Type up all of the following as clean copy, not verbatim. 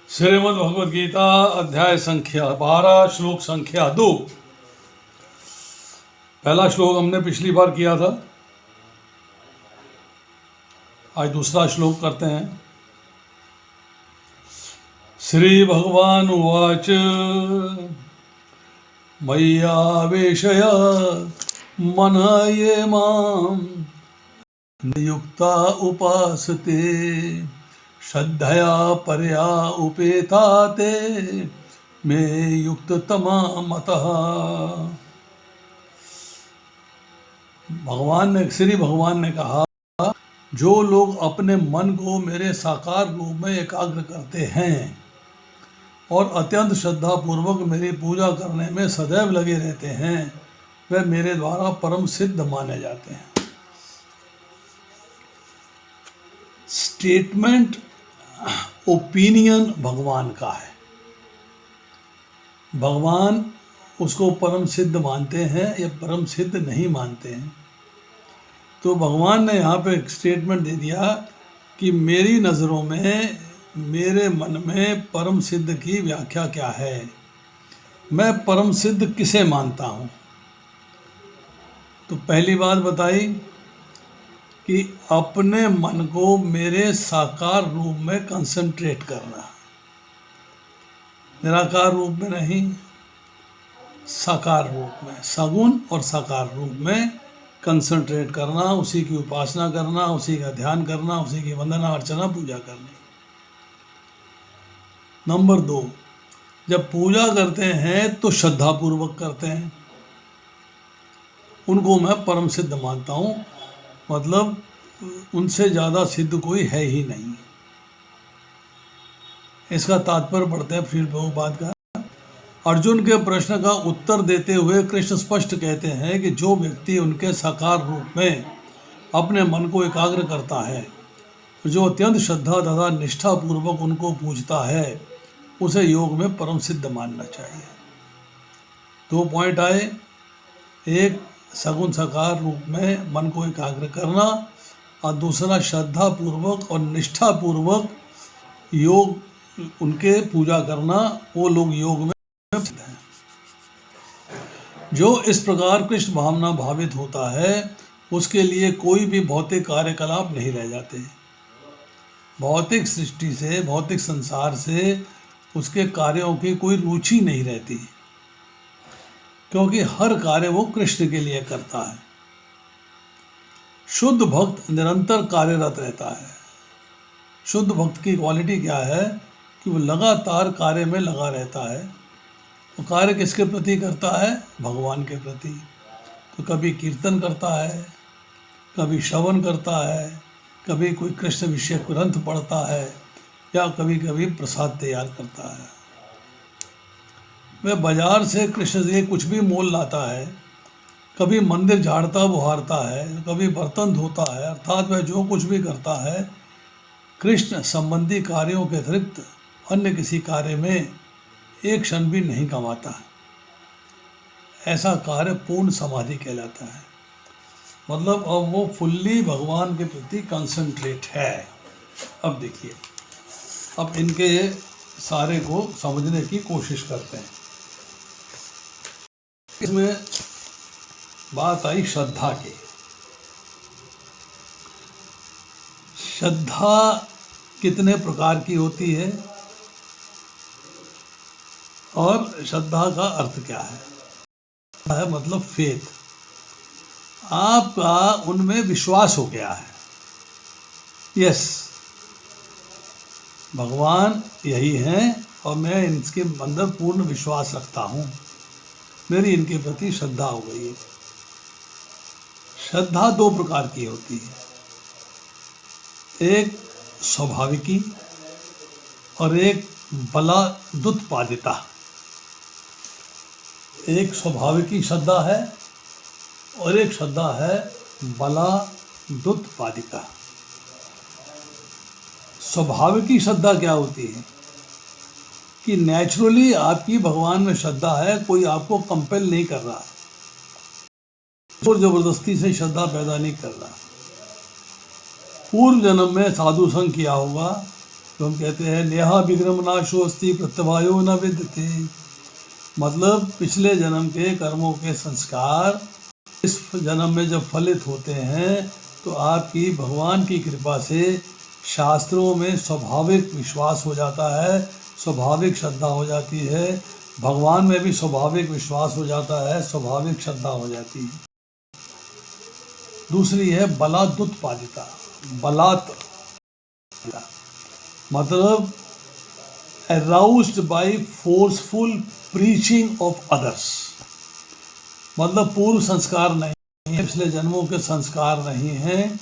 श्रीमद् भगवद गीता अध्याय संख्या 12 श्लोक संख्या 2। पहला श्लोक हमने पिछली बार किया था, आज दूसरा श्लोक करते हैं। श्री भगवान उवाच मय्यावेशय मनः ये मां युक्ता उपासते श्रद्धया परया उपेता ते मे युक्ततमा मतः। श्री भगवान ने कहा, जो लोग अपने मन को मेरे साकार रूप में एकाग्र करते हैं और अत्यंत श्रद्धापूर्वक मेरी पूजा करने में सदैव लगे रहते हैं, वे मेरे द्वारा परम सिद्ध माने जाते हैं। स्टेटमेंट ओपिनियन भगवान का है। भगवान उसको परम सिद्ध मानते हैं या परम सिद्ध नहीं मानते हैं। तो भगवान ने यहाँ पे एक स्टेटमेंट दे दिया कि मेरी नज़रों में, मेरे मन में परम सिद्ध की व्याख्या क्या है, मैं परम सिद्ध किसे मानता हूँ। तो पहली बात बताई कि अपने मन को मेरे साकार रूप में कंसंट्रेट करना, निराकार रूप में नहीं, साकार रूप में, सगुण और साकार रूप में कंसंट्रेट करना, उसी की उपासना करना, उसी का ध्यान करना, उसी की वंदना अर्चना पूजा करनी। नंबर 2, जब पूजा करते हैं तो श्रद्धापूर्वक करते हैं, उनको मैं परम सिद्ध मानता हूँ। मतलब उनसे ज़्यादा सिद्ध कोई है ही नहीं। इसका तात्पर्य पढ़ते हैं श्रील प्रभुपाद का। अर्जुन के प्रश्न का उत्तर देते हुए कृष्ण स्पष्ट कहते हैं कि जो व्यक्ति उनके साकार रूप में अपने मन को एकाग्र करता है, जो अत्यंत श्रद्धा तथा निष्ठापूर्वक उनको पूजता है, उसे योग में परम सिद्ध मानना चाहिए। 2 पॉइंट आए। एक, सगुण साकार रूप में मन को एकाग्र करना, और दूसरा श्रद्धा पूर्वक और निष्ठा पूर्वक योग उनके पूजा करना। वो लोग योग में हैं। जो इस प्रकार कृष्ण भावना भावित होता है, उसके लिए कोई भी भौतिक कार्यकलाप नहीं रह जाते। भौतिक सृष्टि से, भौतिक संसार से उसके कार्यों की कोई रुचि नहीं रहती, क्योंकि हर कार्य वो कृष्ण के लिए करता है। शुद्ध भक्त निरंतर कार्यरत रहता है। शुद्ध भक्त की क्वालिटी क्या है कि वो लगातार कार्य में लगा रहता है। वो कार्य किसके प्रति करता है? भगवान के प्रति। तो कभी कीर्तन करता है, कभी श्रवण करता है, कभी कोई कृष्ण विषय ग्रंथ पढ़ता है, या कभी कभी प्रसाद तैयार करता है। वह बाजार से कृष्ण से कुछ भी मोल लाता है, कभी मंदिर झाड़ता बुहारता है, कभी बर्तन धोता है, अर्थात वह जो कुछ भी करता है, कृष्ण संबंधी कार्यों के अतिरिक्त अन्य किसी कार्य में एक क्षण भी नहीं कमाता है। ऐसा कार्य पूर्ण समाधि कहलाता है। मतलब अब वो फुल्ली भगवान के प्रति कंसंट्रेट है। अब देखिए, अब इनके सारे को समझने की कोशिश करते हैं। इसमें बात आई श्रद्धा की। श्रद्धा कितने प्रकार की होती है और श्रद्धा का अर्थ क्या है? मतलब फेथ, आपका उनमें विश्वास हो गया है। यस, भगवान यही हैं और मैं इनके अंदर पूर्ण विश्वास रखता हूँ, मेरी इनके प्रति श्रद्धा हो गई है। श्रद्धा 2 प्रकार की होती है, एक स्वाभाविकी और एक बलादुत्पादिता। एक स्वाभाविकी श्रद्धा है और एक श्रद्धा है बलादुत्पादिका। स्वाभाविकी श्रद्धा क्या होती है कि नेचुरली आपकी भगवान में श्रद्धा है, कोई आपको कंपेल नहीं कर रहा, जोर जबरदस्ती से श्रद्धा पैदा नहीं कर रहा। पूर्व जन्म में साधु संग किया होगा, तो हम कहते हैं नेहा विक्रम नाशो अस्ति प्रत्यवायो न विद्यते, मतलब पिछले जन्म के कर्मों के संस्कार इस जन्म में जब फलित होते हैं तो आपकी भगवान की कृपा से शास्त्रों में स्वाभाविक विश्वास हो जाता है, स्वाभाविक श्रद्धा हो जाती है, भगवान में भी स्वाभाविक विश्वास हो जाता है, स्वाभाविक श्रद्धा हो जाती है। दूसरी है बलादुत्पादिता। बलात् मतलब aroused by forceful preaching of others, मतलब पूर्व संस्कार नहीं है, पिछले जन्मों के संस्कार नहीं हैं,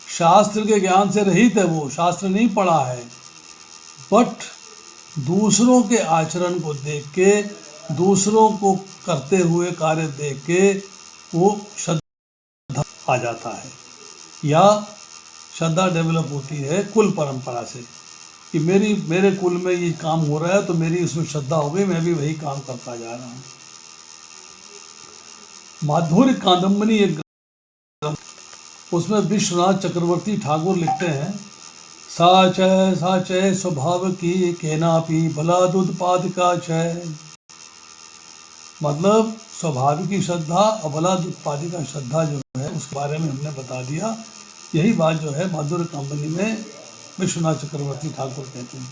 शास्त्र के ज्ञान से रहित है, वो शास्त्र नहीं पढ़ा है, बट दूसरों के आचरण को देख के, दूसरों को करते हुए कार्य देख के वो श्रद्धा आ जाता है, या श्रद्धा डेवलप होती है कुल परंपरा से कि मेरे कुल में ये काम हो रहा है तो मेरी उसमें श्रद्धा हो गई, मैं भी वही काम करता जा रहा हूँ। माधुर्य कादम्बनी एक ग्रंथ, उसमें विश्वनाथ चक्रवर्ती ठाकुर लिखते हैं साचय स्वभाव की केनापि बलादुत्पादिका चय, मतलब स्वाभाविक श्रद्धा और बलादुत्पादिका श्रद्धा जो है उसके बारे में हमने बता दिया। यही बात जो है माधुर्य कादम्बनी में विश्वनाथ चक्रवर्ती ठाकुर कहते हैं।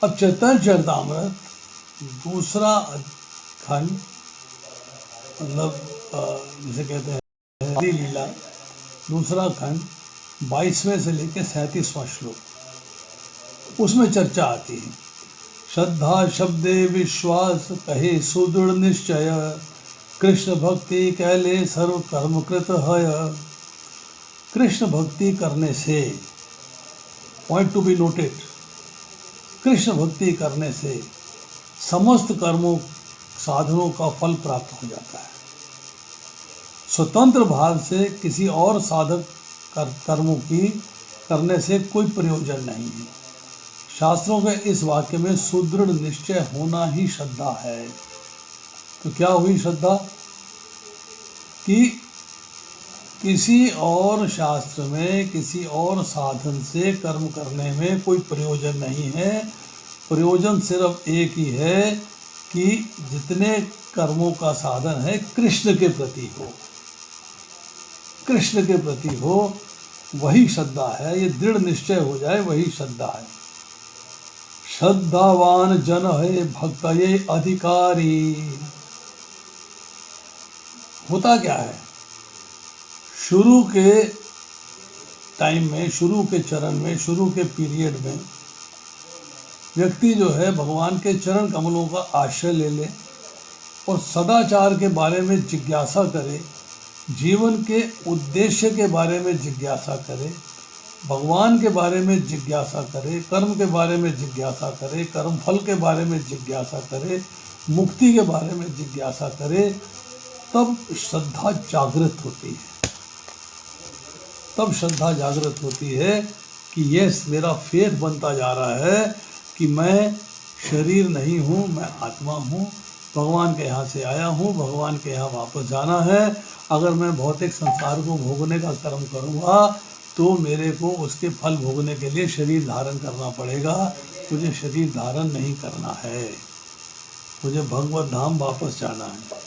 अब चैतन्य चरितामृत दूसरा खंड, मतलब जिसे कहते हैं आदि लीला, दूसरा खंड 22वें से लेकर 37वां श्लोक, उसमें चर्चा आती है श्रद्धा शब्दे विश्वास कहे सुदृढ़ निश्चय, कृष्ण भक्ति कैले सर्व कर्म कृत है। कृष्ण भक्ति करने से, point to be noted, Krishna भक्ति करने से समस्त कर्मों साधनों का फल प्राप्त हो जाता है। स्वतंत्र भाव से किसी और साधक कर्मों की करने से कोई प्रयोजन नहीं है। शास्त्रों के इस वाक्य में सुदृढ़ निश्चय होना ही श्रद्धा है। तो क्या हुई श्रद्धा कि किसी और शास्त्र में किसी और साधन से कर्म करने में कोई प्रयोजन नहीं है। प्रयोजन सिर्फ एक ही है कि जितने कर्मों का साधन है कृष्ण के प्रति हो, कृष्ण के प्रति हो, वही श्रद्धा है। ये दृढ़ निश्चय हो जाए वही श्रद्धा है। श्रद्धावान जन है भक्तये अधिकारी। होता क्या है, शुरू के टाइम में, शुरू के चरण में, शुरू के पीरियड में व्यक्ति जो है भगवान के चरण कमलों का आश्रय ले ले और सदाचार के बारे में जिज्ञासा करे, जीवन के उद्देश्य के बारे में जिज्ञासा करे, भगवान के बारे में जिज्ञासा करे, कर्म के बारे में जिज्ञासा करे, कर्म फल के बारे में जिज्ञासा करे, मुक्ति के बारे में जिज्ञासा करे, तब श्रद्धा जागृत होती है। तब श्रद्धा जागृत होती है कि ये मेरा फेथ बनता जा रहा है कि मैं शरीर नहीं हूँ, मैं आत्मा हूँ, भगवान के यहाँ से आया हूँ, भगवान के यहाँ वापस जाना है। अगर मैं भौतिक संसार को भोगने का कर्म करूँगा तो मेरे को उसके फल भोगने के लिए शरीर धारण करना पड़ेगा। मुझे शरीर धारण नहीं करना है, मुझे भगवत धाम वापस जाना है।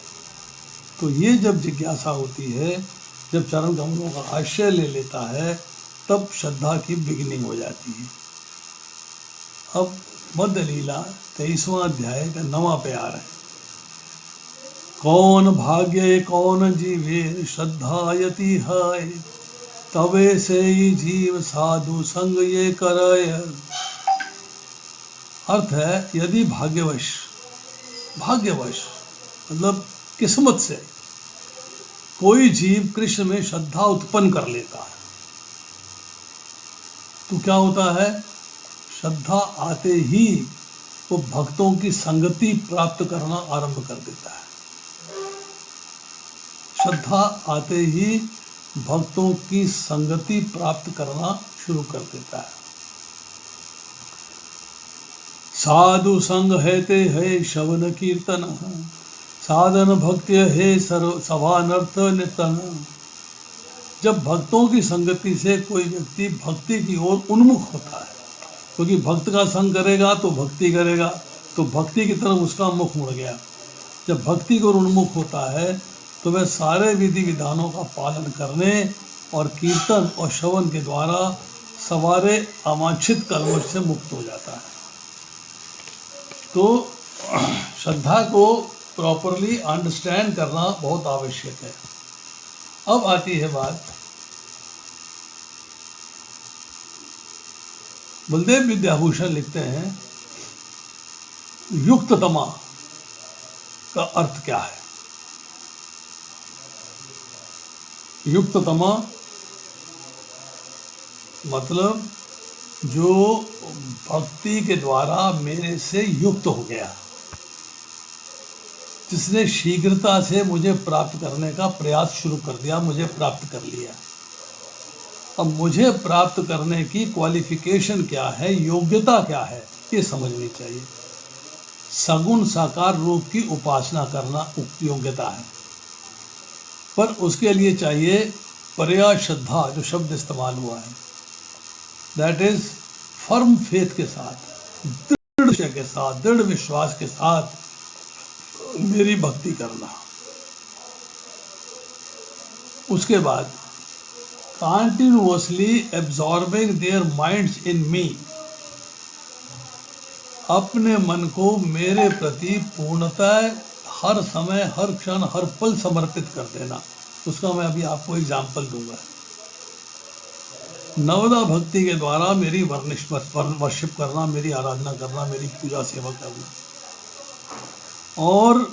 तो ये जब जिज्ञासा होती है, जब चरण कमलों का आश्रय ले लेता है, तब श्रद्धा की बिगिनिंग हो जाती है। अब मध्य लीला 23वां अध्याय का 9वां प्यार है। कौन भाग्य कौन जीवे श्रद्धायति है, तबे से ही जीव साधु संग ये करय। अर्थ है यदि भाग्यवश मतलब किस्मत से कोई जीव कृष्ण में श्रद्धा उत्पन्न कर लेता है तो क्या होता है, श्रद्धा आते ही वो भक्तों की संगति प्राप्त करना आरंभ कर देता है। श्रद्धा आते ही भक्तों की संगति प्राप्त करना शुरू कर देता है। साधु संग हेते है श्रवण कीर्तन, साधन भक्त्य है सभानर्थ नितन। जब भक्तों की संगति से कोई व्यक्ति भक्ति की ओर उन्मुख होता है, क्योंकि भक्त का संग करेगा तो भक्ति करेगा, तो भक्ति की तरफ उसका मुख मुड़ गया। जब भक्ति को उन्मुख होता है तो वह सारे विधि विधानों का पालन करने और कीर्तन और श्रवण के द्वारा सवारे अवांछित कर्मों से मुक्त हो जाता है। तो श्रद्धा को प्रॉपरली अंडरस्टैंड करना बहुत आवश्यक है। अब आती है बात, बलदेव विद्याभूषण लिखते हैं युक्ततमा का अर्थ क्या है। युक्ततमा मतलब जो भक्ति के द्वारा मेरे से युक्त हो गया, जिसने शीघ्रता से मुझे प्राप्त करने का प्रयास शुरू कर दिया, मुझे प्राप्त कर लिया। अब मुझे प्राप्त करने की क्वालिफिकेशन क्या है, योग्यता क्या है, ये समझनी चाहिए। सगुण साकार रूप की उपासना करना योग्यता है, पर उसके लिए चाहिए पर्याय श्रद्धा, जो शब्द इस्तेमाल हुआ है, दैट इज फर्म फेथ के साथ, दृढ़ निश्चय के साथ, दृढ़ विश्वास के साथ मेरी भक्ति करना। उसके बाद continuously absorbing their minds in me, अपने मन को मेरे प्रति पूर्णतः हर समय, हर क्षण, हर पल समर्पित कर देना। उसका मैं अभी आपको एग्जाम्पल दूंगा। नवदा भक्ति के द्वारा मेरी वर्शिप करना, मेरी आराधना करना, मेरी पूजा सेवा करना, और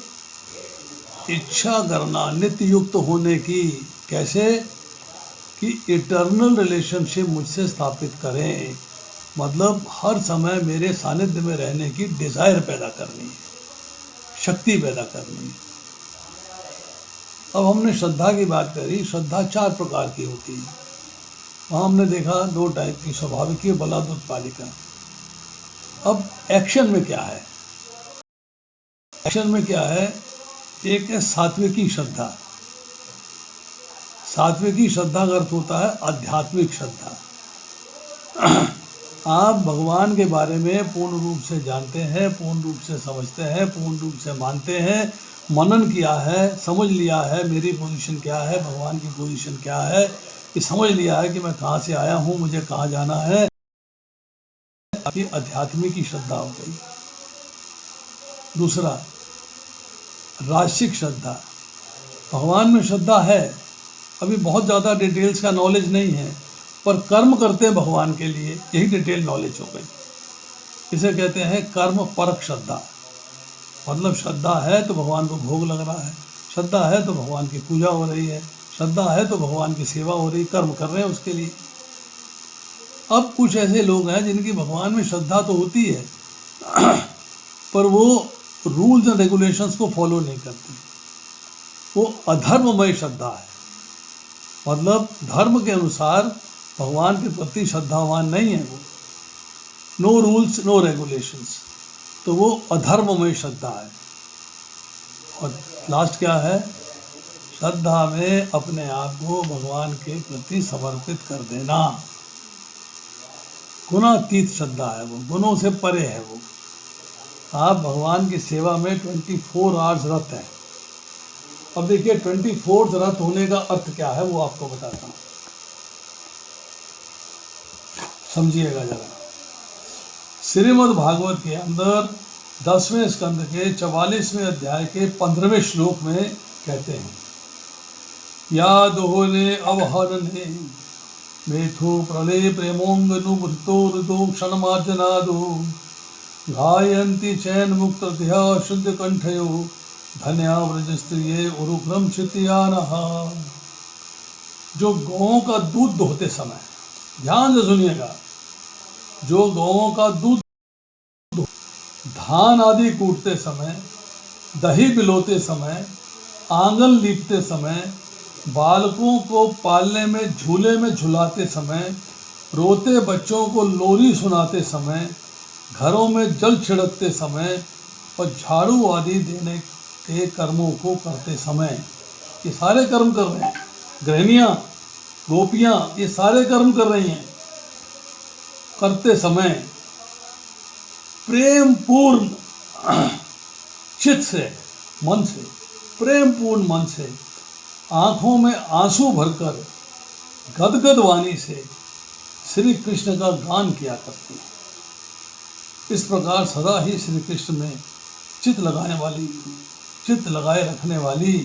इच्छा करना नित्य युक्त होने की। कैसे कि इटर्नल रिलेशनशिप मुझसे स्थापित करें, मतलब हर समय मेरे सानिध्य में रहने की डिज़ायर पैदा करनी है, शक्ति पैदा करनी है। अब हमने श्रद्धा की बात करी। श्रद्धा 4 प्रकार की होती है। वहाँ हमने देखा 2 टाइप की, स्वाभाविक, बलाद, उत्पादिका। अब एक्शन में क्या है? एक्शन में क्या है? एक है सात्विकी श्रद्धा। सात्विकी श्रद्धा का अर्थ होता है आध्यात्मिक श्रद्धा। आप भगवान के बारे में पूर्ण रूप से जानते हैं, पूर्ण रूप से समझते हैं, पूर्ण रूप से मानते हैं, मनन किया है, समझ लिया है मेरी पोजीशन क्या है, भगवान की पोजीशन क्या है, ये समझ लिया है कि मैं कहाँ से आया हूँ, मुझे कहाँ जाना है। आपकी अध्यात्मिक की श्रद्धा हो गई। दूसरा राशिक श्रद्धा। भगवान में श्रद्धा है, अभी बहुत ज़्यादा डिटेल्स का नॉलेज नहीं है, पर कर्म करते हैं भगवान के लिए, यही डिटेल नॉलेज हो गई। इसे कहते हैं कर्म परक श्रद्धा। मतलब श्रद्धा है तो भगवान को भोग लग रहा है, श्रद्धा है तो भगवान की पूजा हो रही है, श्रद्धा है तो भगवान की सेवा हो रही, कर्म कर रहे हैं उसके लिए। अब कुछ ऐसे लोग हैं जिनकी भगवान में श्रद्धा तो होती है पर वो रूल्स एंड रेगुलेशंस को फॉलो नहीं करते। वो अधर्ममय श्रद्धा है, मतलब धर्म के अनुसार भगवान के प्रति श्रद्धावान नहीं है वो। नो रूल्स नो रेगुलेशंस, तो वो अधर्ममय श्रद्धा है। और लास्ट क्या है? श्रद्धा में अपने आप को भगवान के प्रति समर्पित कर देना। गुणातीत श्रद्धा है वो, गुणों से परे है वो। आप भगवान की सेवा में 24 आवर्स रत हैं। अब देखिए 24 रत होने का अर्थ क्या है वो आपको बताता हूँ, समझिएगा जरा। श्रीमद् भागवत के अंदर 10वें स्कंद के 44वें अध्याय के 15वें श्लोक में कहते हैं, या दोहने अवहरने मेथो प्रलय प्रेमोंगनुभृतो हृदो क्षणमार्जनादो गायन्ति चैन मुक्तध्या शुद्ध कंठयो धन्या व्रज स्त्रिये उरुक्रम क्षितियानः। जो गौओं का दूध दोहते समय, ध्यान से सुनिएगा, जो गौओं का दूध, धान आदि कूटते समय, दही पिलोते समय, आंगन लीपते समय, बालकों को पालने में झूले में झुलाते समय, रोते बच्चों को लोरी सुनाते समय, घरों में जल छिड़कते समय और झाड़ू आदि देने के कर्मों को करते समय, ये सारे कर्म कर रहे हैं। गृहिणियाँ, गोपियाँ, ये सारे कर्म कर रही हैं। करते समय प्रेम पूर्ण चित्त से, मन से, प्रेम पूर्ण मन से, आंखों में आंसू भरकर गदगद वाणी से श्री कृष्ण का गान किया करते हैं। इस प्रकार सदा ही श्री कृष्ण में चित्त लगाए रखने वाली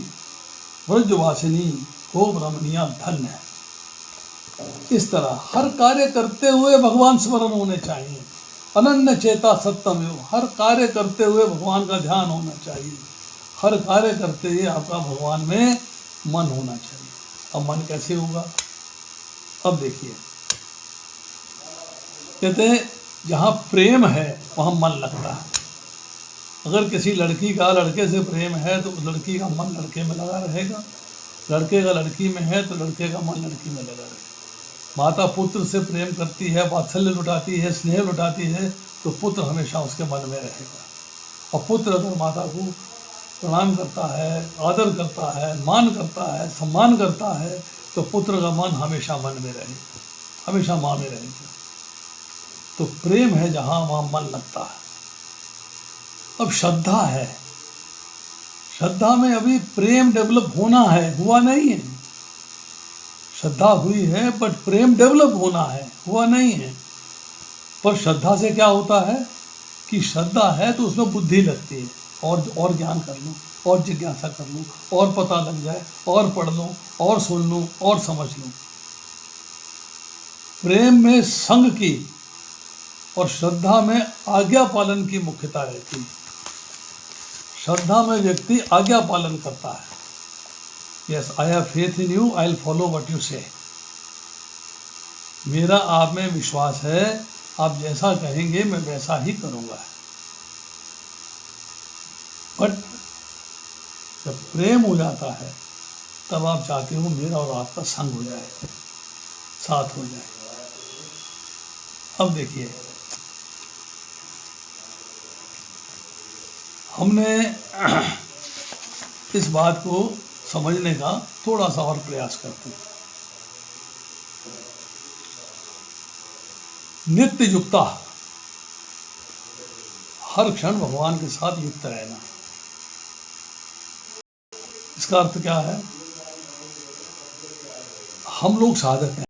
ब्रजवासिनी खूब रमणीय धन्य है। इस तरह हर कार्य करते हुए भगवान स्मरण होने चाहिए। अनन्य चेता सत्यम योग, हर कार्य करते हुए भगवान का ध्यान होना चाहिए। हर कार्य करते हुए आपका भगवान में मन होना चाहिए। अब मन कैसे होगा? अब देखिए, कहते हैं जहाँ प्रेम है वहाँ मन लगता है। अगर किसी लड़की का लड़के से प्रेम है तो लड़की का मन लड़के में लगा रहेगा, लड़के का लड़की में है तो लड़के का मन लड़की में लगा रहेगा। माता पुत्र से प्रेम करती है, वात्सल्य लुटाती है, स्नेह लुटाती है, तो पुत्र हमेशा उसके मन में रहेगा। और पुत्र अगर माता को प्रणाम करता है, आदर करता है, मान करता है, सम्मान करता है, तो पुत्र का मन हमेशा मन में रहेगा, हमेशा माँ में रहेगा। तो प्रेम है जहाँ वहाँ मन लगता है। अब श्रद्धा है, श्रद्धा में अभी प्रेम डेवलप होना है, हुआ नहीं है। श्रद्धा हुई है बट प्रेम डेवलप होना है, हुआ नहीं है। पर श्रद्धा से क्या होता है कि श्रद्धा है तो उसमें बुद्धि लगती है, और ज्ञान कर लूँ, और जिज्ञासा कर लूँ, और पता लग जाए, और पढ़ लूँ, और सुन लूँ, और समझ लूँ। प्रेम में संग की और श्रद्धा में आज्ञा पालन की मुख्यता रहती है। श्रद्धा में व्यक्ति आज्ञा पालन करता है। Yes, I have faith in you, I will follow what you से। मेरा आप में विश्वास है, आप जैसा कहेंगे मैं वैसा ही करूँगा। बट जब प्रेम हो जाता है तब आप चाहते हो मेरा और आपका संग हो जाए, साथ हो जाए। अब देखिए, हमने इस बात को समझने का थोड़ा सा और प्रयास करते हैं। नित्य युक्ता, हर क्षण भगवान के साथ युक्त रहना। इसका अर्थ क्या है? हम लोग साधक हैं,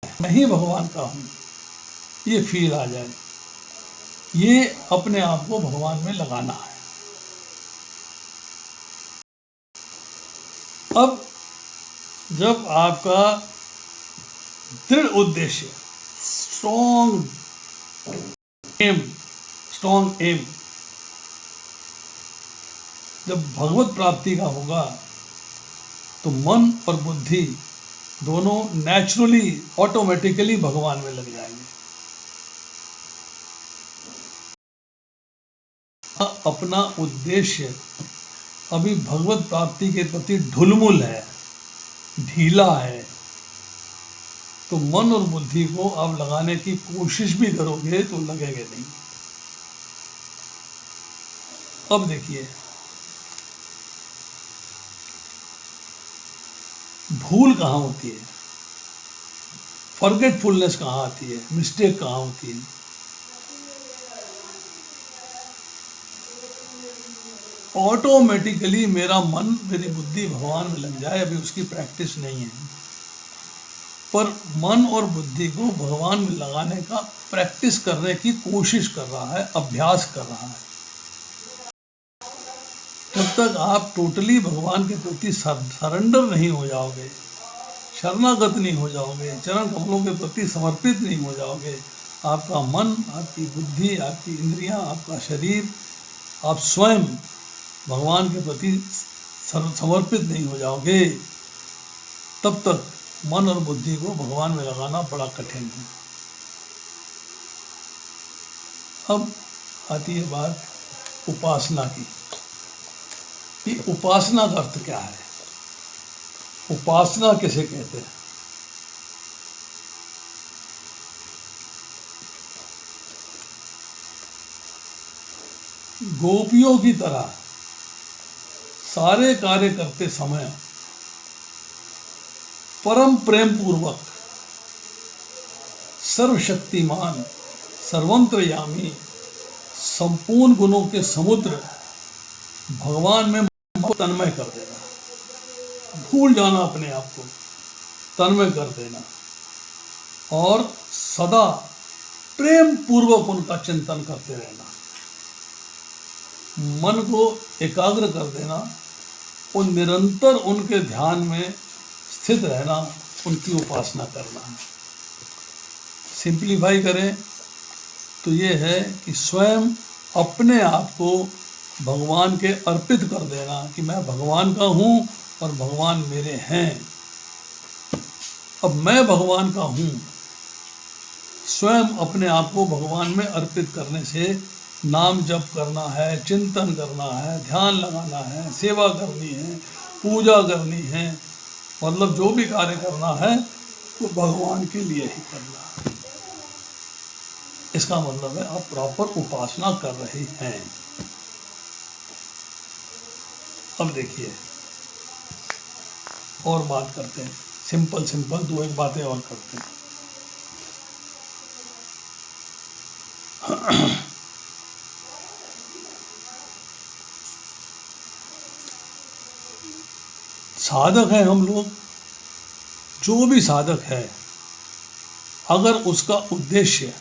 मैं ही भगवान का हूँ, ये फील आ जाए, ये अपने आप को भगवान में लगाना है। अब जब आपका दृढ़ उद्देश्य, स्ट्रॉन्ग एम जब भगवत प्राप्ति का होगा तो मन और बुद्धि दोनों नेचुरली, ऑटोमेटिकली भगवान में लग जाएंगे। अपना उद्देश्य अभी भगवत प्राप्ति के प्रति ढुलमुल है, ढीला है, तो मन और बुद्धि को आप लगाने की कोशिश भी करोगे तो लगेगा नहीं। अब देखिए, भूल कहाँ होती है, फॉरगेटफुलनेस कहाँ आती है, मिस्टेक कहाँ होती है? ऑटोमेटिकली मेरा मन, मेरी बुद्धि भगवान में लग जाए, अभी उसकी प्रैक्टिस नहीं है। पर मन और बुद्धि को भगवान में लगाने का प्रैक्टिस करने की कोशिश कर रहा है, अभ्यास कर रहा है। जब तक आप टोटली भगवान के प्रति सरेंडर नहीं हो जाओगे, शरणागत नहीं हो जाओगे, चरण कमलों के प्रति समर्पित नहीं हो जाओगे, आपका मन, आपकी बुद्धि, आपकी इंद्रियां, आपका शरीर, आप स्वयं भगवान के प्रति समर्पित नहीं हो जाओगे, तब तक मन और बुद्धि को भगवान में लगाना बड़ा कठिन है। अब आती है बात उपासना की, कि उपासना का अर्थ क्या है, उपासना किसे कहते हैं? गोपियों की तरह सारे कार्य करते समय परम प्रेम पूर्वक सर्वशक्तिमान सर्वंतर्यामी संपूर्ण गुणों के समुद्र भगवान में तन्मय कर देना, भूल जाना अपने आप को, तन्मय कर देना और सदा प्रेम पूर्वक उनका चिंतन करते रहना, मन को एकाग्र कर देना और निरंतर उनके ध्यान में स्थित रहना, उनकी उपासना करना। सिंप्लीफाई करें तो ये है कि स्वयं अपने आप को भगवान के अर्पित कर देना कि मैं भगवान का हूँ और भगवान मेरे हैं। अब मैं भगवान का हूँ, स्वयं अपने आप को भगवान में अर्पित करने से नाम जप करना है, चिंतन करना है, ध्यान लगाना है, सेवा करनी है, पूजा करनी है, मतलब जो भी कार्य करना है वो भगवान के लिए ही करना है। इसका मतलब है आप प्रॉपर उपासना कर रहे हैं। अब देखिए और बात करते हैं, सिंपल दो एक बातें और करते हैं। साधक है हम लोग, जो भी साधक है, अगर उसका उद्देश्य,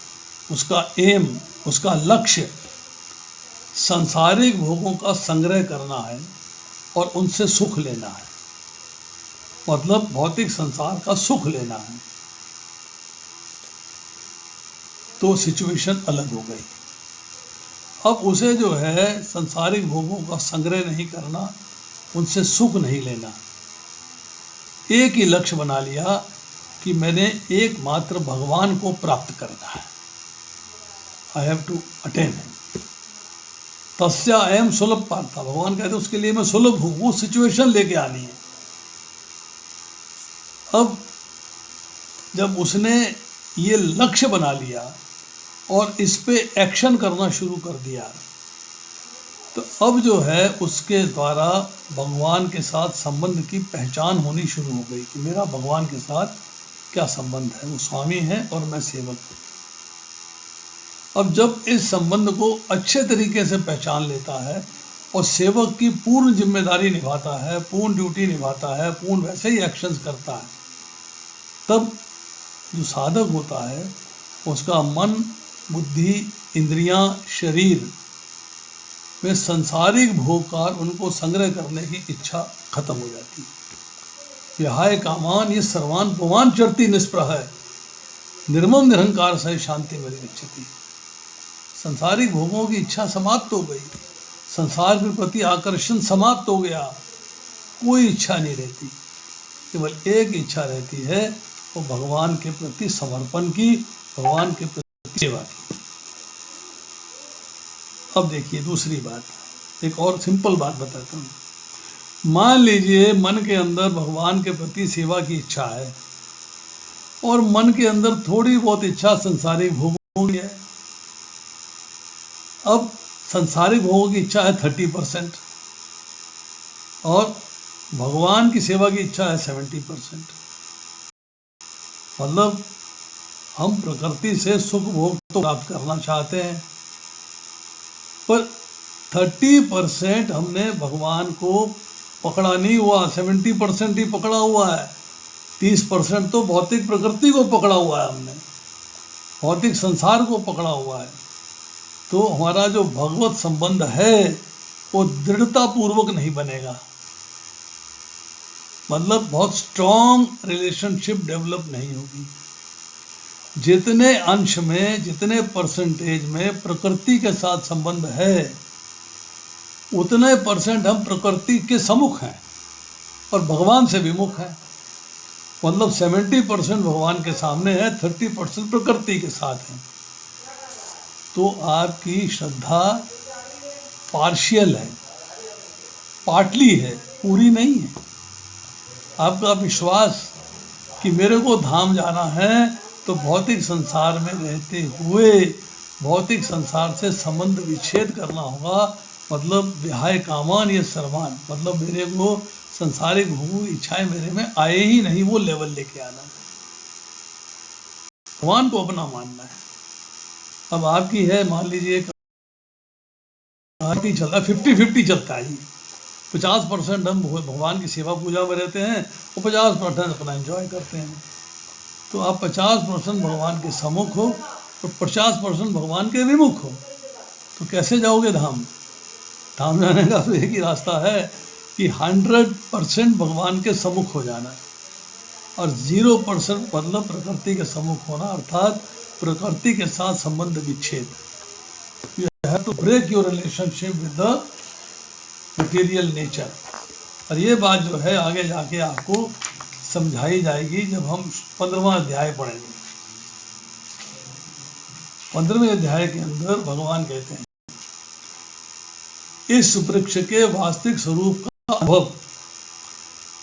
उसका एम, उसका लक्ष्य सांसारिक भोगों का संग्रह करना है और उनसे सुख लेना है, मतलब भौतिक संसार का सुख लेना है, तो सिचुएशन अलग हो गई। अब उसे जो है सांसारिक भोगों का संग्रह नहीं करना, उनसे सुख नहीं लेना, एक ही लक्ष्य बना लिया कि मैंने एकमात्र भगवान को प्राप्त करना है। आई हैव टू अटेन तस्या अयम सुलभ पार्था, भगवान कहते उसके लिए मैं सुलभ हूँ, वो सिचुएशन लेके आनी है। अब जब उसने ये लक्ष्य बना लिया और इस पे एक्शन करना शुरू कर दिया, तो अब जो है उसके द्वारा भगवान के साथ संबंध की पहचान होनी शुरू हो गई कि मेरा भगवान के साथ क्या संबंध है। वो स्वामी है और मैं सेवक हूँ। अब जब इस संबंध को अच्छे तरीके से पहचान लेता है और सेवक की पूर्ण जिम्मेदारी निभाता है, पूर्ण ड्यूटी निभाता है, पूर्ण वैसे ही एक्शंस करता है, तब जो साधक होता है उसका मन, बुद्धि, इंद्रियां, शरीर में सांसारिक भोग का उनको संग्रह करने की इच्छा खत्म हो जाती है। विहाय कामान ये सर्वान पुमान चरती निष्प्रह है, निर्मम निरंकार से शांति में गच्छति। सांसारिक भोगों की इच्छा समाप्त हो गई, संसार के प्रति आकर्षण समाप्त हो गया, कोई इच्छा नहीं रहती, केवल एक इच्छा रहती है, वो भगवान के प्रति समर्पण की, भगवान के प्रति सेवा की। अब देखिए दूसरी बात, एक और सिंपल बात बताता हूँ। मान लीजिए मन के अंदर भगवान के प्रति सेवा की इच्छा है और मन के अंदर थोड़ी बहुत इच्छा संसारिक भोगों की है। अब संसारिक भोगों की इच्छा है 30% और भगवान की सेवा की इच्छा है 70%। मतलब हम प्रकृति से सुख भोग तो प्राप्त करना चाहते हैं, पर 30% हमने भगवान को पकड़ा नहीं हुआ, 70% ही पकड़ा हुआ है। 30% तो भौतिक प्रकृति को पकड़ा हुआ है, हमने भौतिक संसार को पकड़ा हुआ है। तो हमारा जो भगवत संबंध है वो दृढ़ता पूर्वक नहीं बनेगा, मतलब बहुत स्ट्रॉन्ग रिलेशनशिप डेवलप नहीं होगी। जितने अंश में, जितने परसेंटेज में प्रकृति के साथ संबंध है, उतने परसेंट हम प्रकृति के सम्मुख हैं और भगवान से विमुख हैं। मतलब 70% भगवान के सामने है, 30% प्रकृति के साथ है। तो आपकी श्रद्धा पार्शियल है, पार्टली है, पूरी नहीं है। आपका विश्वास कि मेरे को धाम जाना है तो भौतिक संसार में रहते हुए भौतिक संसार से संबंध विच्छेद करना होगा, मतलब विहाय कामान ये सर्वान, मतलब मेरे को संसारिक भोग इच्छाएं मेरे में आए ही नहीं, वो लेवल लेके आना है, भगवान को अपना मानना है। अब आपकी है, मान लीजिए चल रहा है, 50-50 चलता है जी, 50% हम भगवान की सेवा पूजा में रहते हैं और 50% अपना एंजॉय करते हैं। तो आप 50% भगवान के सम्मुख हो और 50% भगवान के विमुख हो, तो कैसे जाओगे धाम? धाम जाने का तो एक ही रास्ता है कि 100% भगवान के सम्मुख हो जाना है, और 0% मतलब प्रकृति के सम्मुख होना, अर्थात प्रकृति के साथ संबंध विच्छेद। You have to break your relationship with the material nature. और ये बात जो है आगे जाके आपको समझाई जाएगी जब हम 15वां अध्याय पढ़ेंगे। 15वें अध्याय के अंदर भगवान कहते हैं, इस वृक्ष के वास्तविक स्वरूप का अनुभव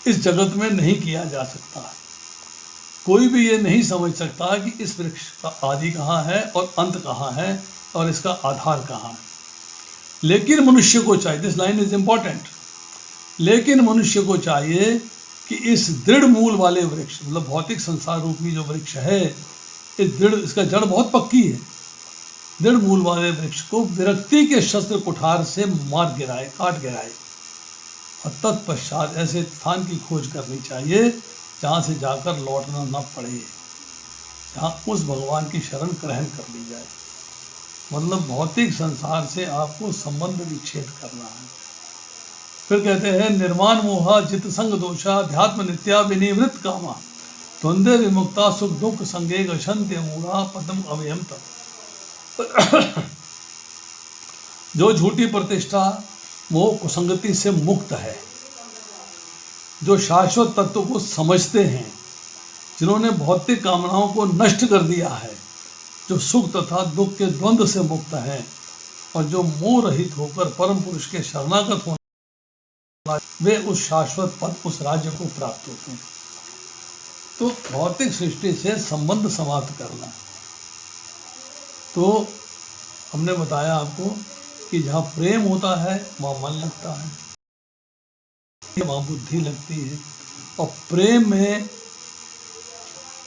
इस जगत में नहीं किया जा सकता। कोई भी ये नहीं समझ सकता कि इस वृक्ष का आदि कहाँ है और अंत कहाँ है और इसका आधार कहाँ है। लेकिन मनुष्य को चाहिए, दिस लाइन इज इम्पॉर्टेंट, लेकिन मनुष्य को चाहिए कि इस दृढ़ मूल वाले वृक्ष, मतलब भौतिक संसार रूपी जो वृक्ष है, इस दृढ़, इसका जड़ बहुत पक्की है, दृढ़ मूल वाले वृक्ष को विरक्ति के शस्त्र कुठार से मार गिराए, काट गिराए, और तत्पश्चात ऐसे स्थान की खोज करनी चाहिए जहाँ से जाकर लौटना न पड़े, जहाँ उस भगवान की शरण ग्रहण कर ली जाए। मतलब भौतिक संसार से आपको संबंध विच्छेद करना है। फिर कहते हैं, निर्माण मोहा चित्त संग दोषा अध्यात्म नित्या विनिवृत्त कामा द्वंद्व विमुक्ता सुख दुख संगे गशंत्य मूढ़ा पदम अव्ययम तप। जो झूठी प्रतिष्ठा मोह कुसंगति से मुक्त है, जो शाश्वत तत्व को समझते हैं, जिन्होंने भौतिक कामनाओं को नष्ट कर दिया है, जो सुख तथा दुख के द्वंद्व से मुक्त हैं, और जो मोह रहित होकर परम पुरुष के शरणागत होने, वे उस शाश्वत पद, उस राज्य को प्राप्त होते हैं। तो भौतिक सृष्टि से संबंध समाप्त करना। तो हमने बताया आपको कि जहाँ प्रेम होता है वहाँ मन लगता है, वहाँ बुद्धि लगती है, और प्रेम में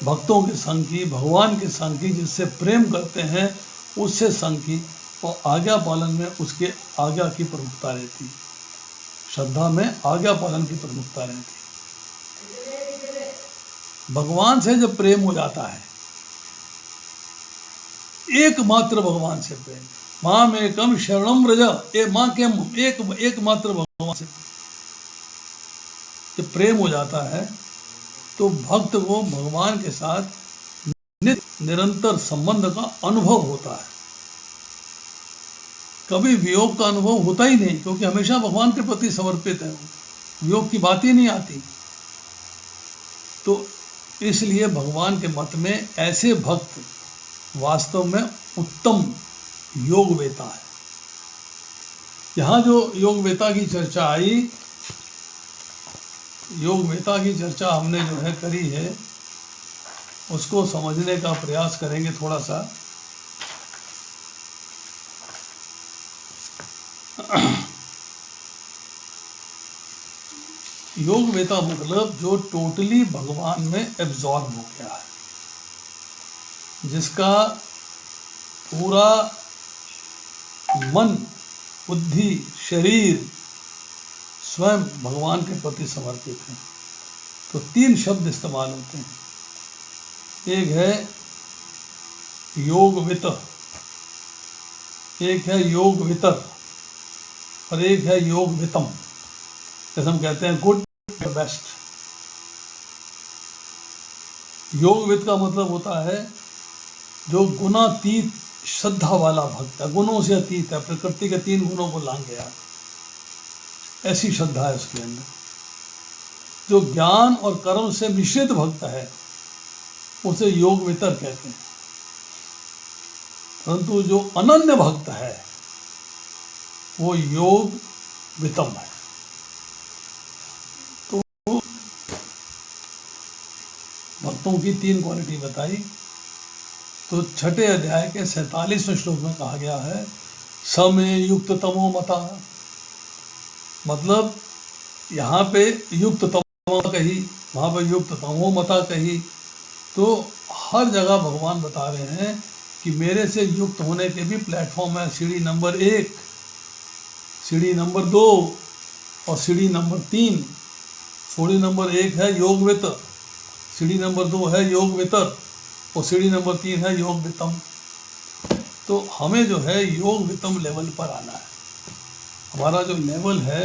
भक्तों के संग की, भगवान के संग की, जिससे प्रेम करते हैं उससे संग की, और आज्ञा पालन में उसके आज्ञा की प्रमुखता रहती है, श्रद्धा में आज्ञा पालन की प्रमुखता रहती है। भगवान से जब प्रेम हो जाता है, एकमात्र भगवान से प्रेम, माँ में कम शरणम व्रज, माँ के एकमात्र भगवान से जब प्रेम हो जाता है तो भक्त को भगवान के साथ निरंतर संबंध का अनुभव होता है। कभी वियोग का अनुभव होता ही नहीं, क्योंकि हमेशा भगवान के प्रति समर्पित है, वियोग की बात ही नहीं आती। तो इसलिए भगवान के मत में ऐसे भक्त वास्तव में उत्तम योगवेता है। यहाँ जो योगवेता की चर्चा आई, योगवेता की चर्चा हमने जो है करी है, उसको समझने का प्रयास करेंगे थोड़ा सा। योगवेता मतलब जो टोटली भगवान में एब्जॉर्ब हो गया है, जिसका पूरा मन, बुद्धि, शरीर स्वयं भगवान के प्रति समर्पित है। तो 3 शब्द इस्तेमाल होते हैं, एक है योगवित, एक है योगवितर, और एक है योगवितम। जैसे हम कहते हैं गुड बेस्ट। योगवित का मतलब होता है जो गुणातीत श्रद्धा वाला भक्त है, गुणों से अतीत है, प्रकृति के 3 गुणों को लांग गया, ऐसी श्रद्धा है उसके अंदर। जो ज्ञान और कर्म से मिश्रित भक्त है उसे योगवितर कहते हैं, परंतु जो अनन्य भक्त है वो योगवितम है। तो भक्तों की 3 क्वालिटी बताई। तो छठे अध्याय के 47वें श्लोक में कहा गया है समय युक्त तमो मता, मतलब यहाँ पे युक्त तमो कही, वहाँ पे युक्त तमो मता कही। तो हर जगह भगवान बता रहे हैं कि मेरे से युक्त होने के भी प्लेटफॉर्म है। सीढ़ी नंबर 1, सीढ़ी नंबर 2 और सीढ़ी नंबर 3। सीढ़ी नंबर 1 है योग वितर, सीढ़ी नंबर 2 है योग वितर और सीढ़ी नंबर 3 है योग वितम। तो हमें जो है योग वितम लेवल पर आना है। हमारा जो लेवल है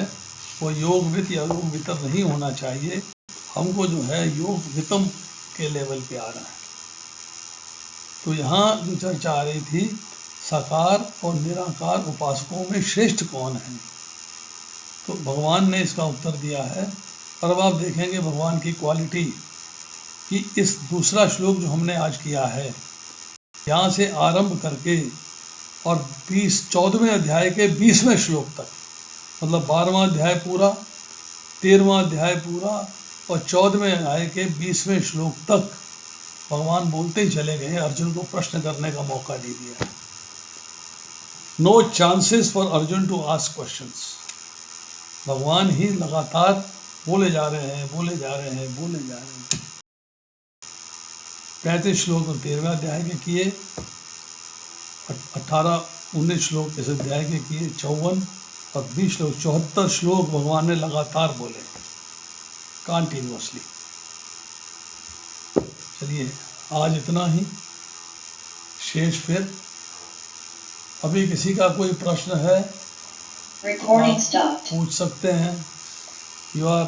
वो योग वित या योग वितर नहीं होना चाहिए, हमको जो है योग वितम के लेवल पे आना है। तो यहाँ जो चर्चा आ रही थी, साकार और निराकार उपासकों में श्रेष्ठ कौन है, तो भगवान ने इसका उत्तर दिया है। और अब आप देखेंगे भगवान की क्वालिटी कि इस दूसरा श्लोक जो हमने आज किया है, यहाँ से आरंभ करके और 14वें अध्याय के 20वें श्लोक तक, मतलब 12वां अध्याय पूरा, 13वां अध्याय पूरा और 14वें अध्याय के 20वें श्लोक तक भगवान बोलते ही चले गए, अर्जुन को प्रश्न करने का मौका नहीं दिया। No chances for Arjun to ask questions. भगवान ही लगातार बोले जा रहे हैं, बोले जा रहे हैं, बोले जा रहे हैं। 35 श्लोक 13वें अध्याय के किए, 18-19 श्लोक इस अध्याय के किए, 54 और 20 श्लोक, 74 श्लोक भगवान ने लगातार बोले कंटिन्यूअसली। चलिए आज इतना ही, शेष फिर अभी किसी का कोई प्रश्न है Recording stopped. पूछ सकते हैं। You are